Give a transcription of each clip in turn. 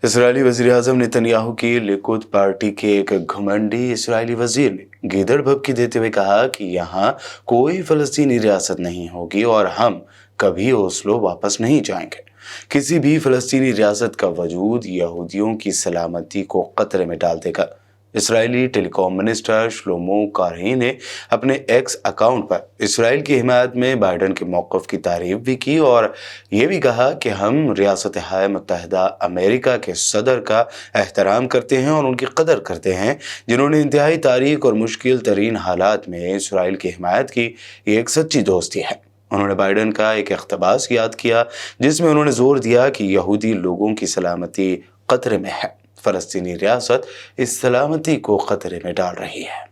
Israeli वज़ीर-ए-आज़म Netanyahu की Likud party के एक घमंडी इसराइली वज़ीर ने गीदड़ भभकी देते हुए कहा कि यहाँ कोई फ़लस्तीनी रियासत नहीं होगी और हम कभी ओस्लो वापस नहीं जाएंगे। किसी भी फ़लस्तीनी रियासत का वजूद यहूदियों की सलामती को खतरे में डाल देगा। इसराइली टेलीकॉम मिनिस्टर श्लोमो कारहें ने अपने एक्स अकाउंट पर इसराइल की हिमायत में बाइडन के मौक़िफ़ की तारीफ भी की और ये भी कहा कि हम रियासत-ए मुत्तहिदा अमेरिका के सदर का एहतराम करते हैं और उनकी कदर करते हैं, जिन्होंने इंतहाई तारीख और मुश्किल तरीन हालात में इसराइल की हिमायत की। ये एक सच्ची दोस्ती है। उन्होंने बाइडन का एक इक़्तिबास याद किया जिसमें उन्होंने जोर दिया कि यहूदी लोगों की सलामती खतरे में है। फ़लस्तीनी रियासत इस सलामती को खतरे में डाल रही है।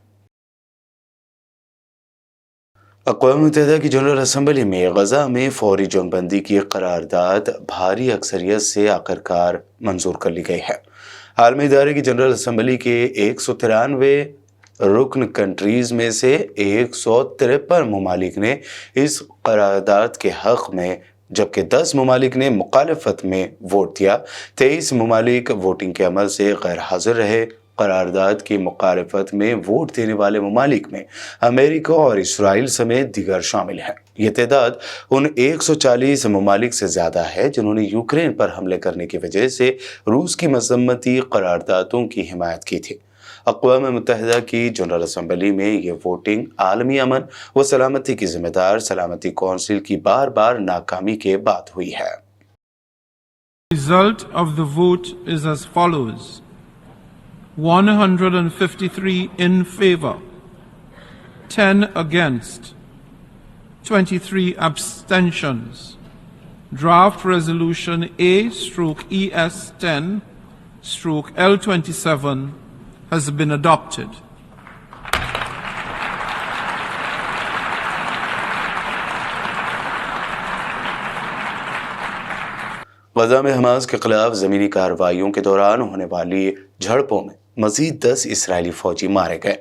अक़वाम मुत्तहिदा की जनरल असम्बली में गजा में फौरी जंगबंदी की करारदाद भारी अक्सरियत से आखिरकार मंजूर कर ली गई है। आलमी इदारे की जनरल असम्बली के 193 रुकन कंट्रीज़ में से 153 ममालिक ने इस करारदाद के हक़ में, जबकि 10 ममालिक ने मुखालिफत में वोट दिया। 23 ममालिक वोटिंग के अमल से गैर हाजिर रहे। करारदाद की मुखालिफत में वोट देने वाले ममालिक में अमेरिका और इसराइल समेत दीगर शामिल हैं। ये तादाद उन 140 ममालिक से ज़्यादा है जिन्होंने यूक्रेन पर हमले करने की वजह से रूस की मजम्मती करारदादों की हिमायत की थी। अक़वाम मुत्तहिदा की जनरल असम्बली में ये वोटिंग आलमी अमन व सलामती की जिम्मेदार सलामती कौंसिल की बार बार नाकामी के बाद हुई है। Result of the vote is as follows: 153 in favor, 10 against, 23 abstentions. Draft Resolution A/ES10/L27 has been adopted. गजा में हमास के खिलाफ ज़मीनी कार्रवाइयों के दौरान होने वाली झड़पों में मज़ीद 10 इसराइली फ़ौजी मारे गए।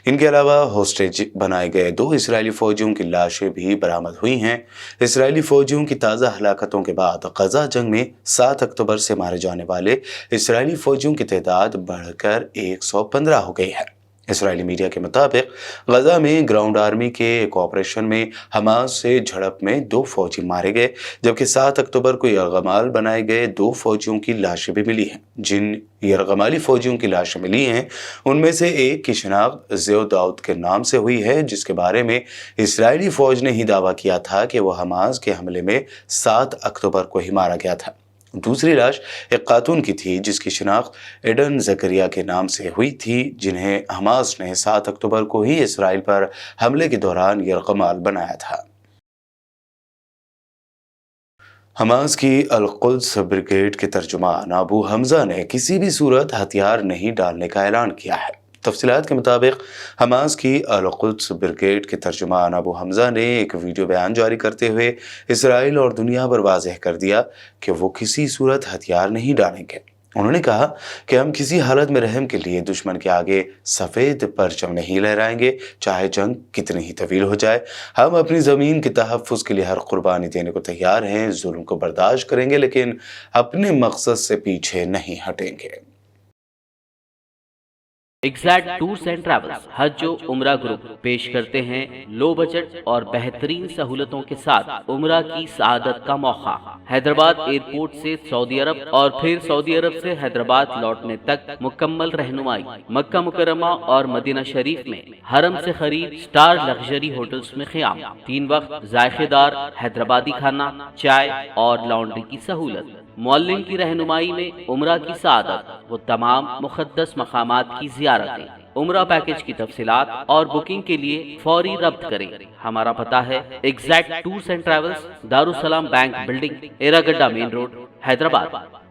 इनके अलावा होस्टेज बनाए गए 2 इसराइली फ़ौजियों की लाशें भी बरामद हुई हैं। इसराइली फ़ौजियों की ताज़ा हलाकतों के बाद गजा जंग में 7 अक्टूबर से मारे जाने वाले इसराइली फ़ौजियों की तादाद बढ़कर 115 हो गई है। इसराइली मीडिया के मुताबिक गजा में ग्राउंड आर्मी के एक ऑपरेशन में हमास से झड़प में 2 फौजी मारे गए, जबकि 7 अक्टूबर को यरगमाल बनाए गए 2 फौजियों की लाशें भी मिली हैं। जिन यरगमाली फौजियों की लाशें मिली हैं उनमें से एक की शिनाख्त ज़ियो दाऊद के नाम से हुई है, जिसके बारे में इसराइली फौज ने ही दावा किया था कि वह हमास के हमले में 7 अक्टूबर को ही मारा गया था। दूसरी लाश एक खातून की थी जिसकी शिनाख्त एडन ज़करिया के नाम से हुई थी, जिन्हें हमास ने 7 अक्टूबर को ही इसराइल पर हमले के दौरान यरगमाल बनाया था। हमास की अल-कुद्स ब्रिगेड के तर्जुमान अबू हमजा ने किसी भी सूरत हथियार नहीं डालने का ऐलान किया है। तफसीलात के मुताबिक हमास की अल-कुद्स ब्रिगेड के तर्जुमान अबू हमजा ने एक वीडियो बयान जारी करते हुए इसराइल और दुनिया पर वाज़ेह कर दिया कि वो किसी सूरत हथियार नहीं डालेंगे। उन्होंने कहा कि हम किसी हालत में रहम के लिए दुश्मन के आगे सफ़ेद परचम नहीं लहराएंगे, चाहे जंग कितनी ही तवील हो जाए। हम अपनी ज़मीन के तहफ़्फ़ुज़ के लिए हर कुर्बानी देने को तैयार हैं, जुल्म को बर्दाश्त करेंगे, लेकिन अपने मकसद से पीछे नहीं हटेंगे। एग्जैक्ट टूर्स एंड ट्रैवल्स हज व उम्रा ग्रुप पेश करते हैं लो बजट और बेहतरीन सहूलतों के साथ उम्रा की सआदत का मौका। हैदराबाद एयरपोर्ट से सऊदी अरब और फिर सऊदी अरब से हैदराबाद लौटने तक मुकम्मल रहनुमाई। मक्का मुकर्रमा और मदीना शरीफ में हरम से खरीद स्टार लग्जरी होटल्स में क़याम, 3 वक्त जायकेदार हैदराबादी खाना, चाय और लॉन्ड्री की सहूलत। मुअल्लिम की रहनुमाई में उम्रा की सआदत वो तमाम मुक़द्दस मकामात की ज़ियारतें। उम्रा पैकेज की तफसीलात और बुकिंग के लिए फौरी रब्त करें। हमारा पता है exact tours and travels, Darussalam bank building, Erragadda main road, Hyderabad.